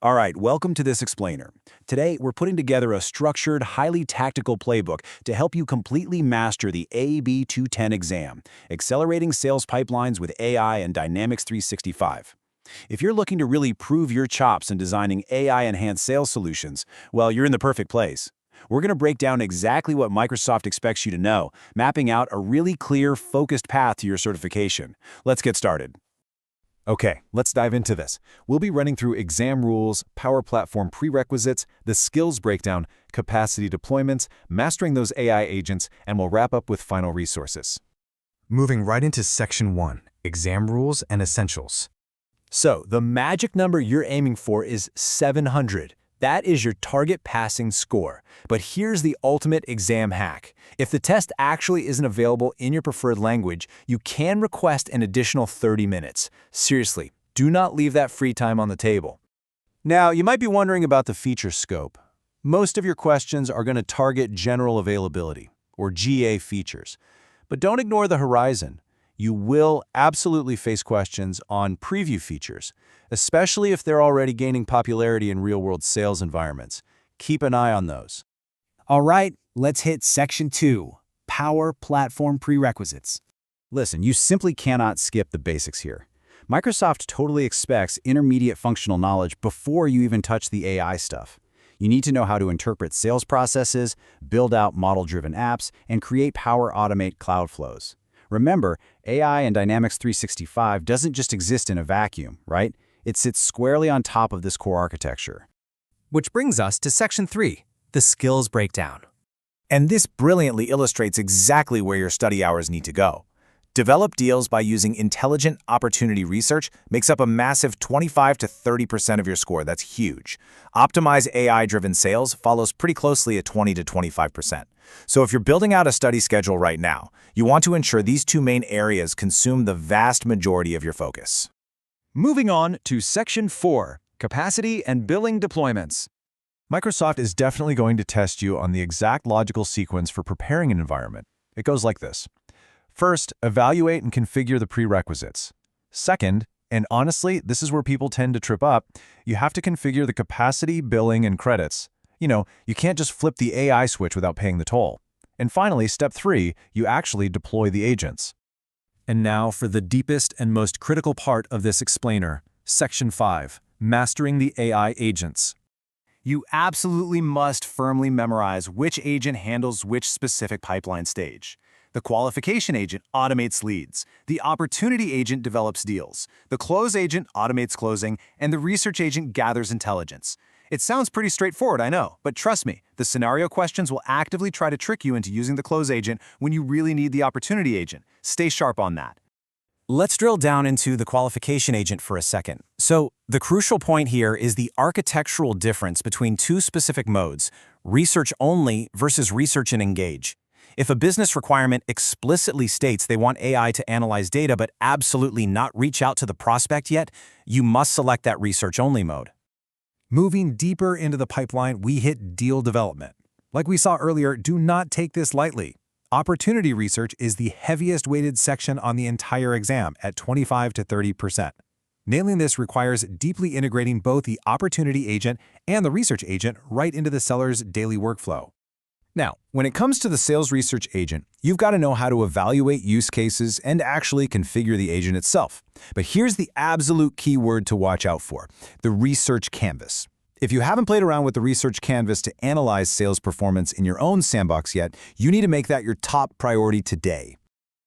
All right, welcome to this explainer. Today, we're putting together a structured, highly tactical playbook to help you completely master the AB-210 exam, accelerating sales pipelines with AI and Dynamics 365. If you're looking to really prove your chops in designing AI-enhanced sales solutions, well, you're in the perfect place. We're going to break down exactly what Microsoft expects you to know, mapping out a really clear, focused path to your certification. Let's get started. Okay, let's dive into this. We'll be running through exam rules, Power Platform prerequisites, the skills breakdown, capacity deployments, mastering those AI agents, and we'll wrap up with final resources. Moving right into Section 1, Exam Rules and Essentials. So, the magic number you're aiming for is 700. That is your target passing score. But here's the ultimate exam hack. If the test actually isn't available in your preferred language, you can request an additional 30 minutes. Seriously, do not leave that free time on the table. Now, you might be wondering about the feature scope. Most of your questions are going to target general availability, or GA features. But don't ignore the horizon. You will absolutely face questions on preview features, especially if they're already gaining popularity in real-world sales environments. Keep an eye on those. All right, let's hit Section 2, Power Platform Prerequisites. Listen, you simply cannot skip the basics here. Microsoft totally expects intermediate functional knowledge before you even touch the AI stuff. You need to know how to interpret sales processes, build out model-driven apps, and create Power Automate cloud flows. Remember, AI and Dynamics 365 doesn't just exist in a vacuum, right? It sits squarely on top of this core architecture. Which brings us to Section 3, the skills breakdown. And this brilliantly illustrates exactly where your study hours need to go. Develop deals by using intelligent opportunity research makes up a massive 25 to 30% of your score. That's huge. Optimize AI-driven sales follows pretty closely at 20 to 25%. So if you're building out a study schedule right now, you want to ensure these two main areas consume the vast majority of your focus. Moving on to Section 4, Capacity and Billing Deployments. Microsoft is definitely going to test you on the exact logical sequence for preparing an environment. It goes like this. First, evaluate and configure the prerequisites. Second, and honestly, this is where people tend to trip up, you have to configure the capacity, billing, and credits. You can't just flip the AI switch without paying the toll. And finally, step 3, you actually deploy the agents. And now for the deepest and most critical part of this explainer, Section 5, Mastering the AI Agents. You absolutely must firmly memorize which agent handles which specific pipeline stage. The qualification agent automates leads, the opportunity agent develops deals, the close agent automates closing, and the research agent gathers intelligence. It sounds pretty straightforward, I know, but trust me, the scenario questions will actively try to trick you into using the close agent when you really need the opportunity agent. Stay sharp on that. Let's drill down into the qualification agent for a second. So, the crucial point here is the architectural difference between two specific modes, research only versus research and engage. If a business requirement explicitly states they want AI to analyze data but absolutely not reach out to the prospect yet, you must select that research only mode. Moving deeper into the pipeline, we hit deal development. Like we saw earlier, do not take this lightly. Opportunity research is the heaviest weighted section on the entire exam at 25 to 30%. Nailing this requires deeply integrating both the opportunity agent and the research agent right into the seller's daily workflow. Now, when it comes to the sales research agent, you've got to know how to evaluate use cases and actually configure the agent itself. But here's the absolute key word to watch out for, the research canvas. If you haven't played around with the research canvas to analyze sales performance in your own sandbox yet, you need to make that your top priority today.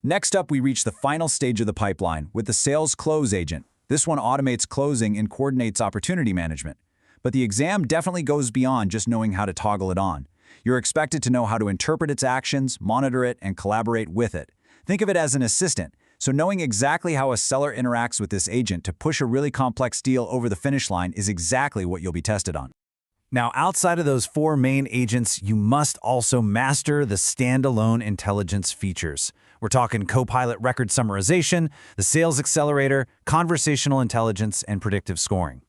Next up, we reach the final stage of the pipeline with the sales close agent. This one automates closing and coordinates opportunity management. But the exam definitely goes beyond just knowing how to toggle it on. You're expected to know how to interpret its actions, monitor it, and collaborate with it. Think of it as an assistant, so knowing exactly how a seller interacts with this agent to push a really complex deal over the finish line is exactly what you'll be tested on. Now, outside of those four main agents, you must also master the standalone intelligence features. We're talking Copilot record summarization, the sales accelerator, conversational intelligence, and predictive scoring.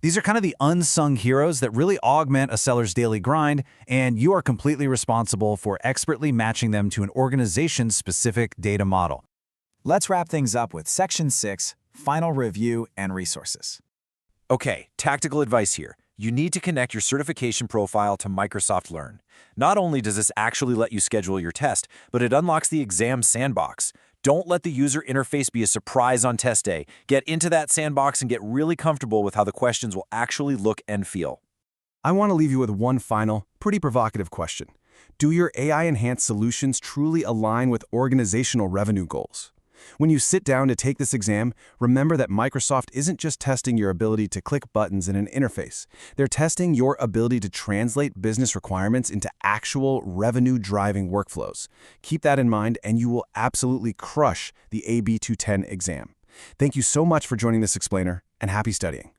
These are kind of the unsung heroes that really augment a seller's daily grind, and you are completely responsible for expertly matching them to an organization's specific data model. Let's wrap things up with Section 6, Final Review and Resources. Okay, tactical advice here. You need to connect your certification profile to Microsoft Learn. Not only does this actually let you schedule your test, but it unlocks the exam sandbox. Don't let the user interface be a surprise on test day. Get into that sandbox and get really comfortable with how the questions will actually look and feel. I want to leave you with one final, pretty provocative question. Do your AI-enhanced solutions truly align with organizational revenue goals? When you sit down to take this exam, remember that Microsoft isn't just testing your ability to click buttons in an interface. They're testing your ability to translate business requirements into actual revenue-driving workflows. Keep that in mind, and you will absolutely crush the AB-210 exam. Thank you so much for joining this explainer, and happy studying.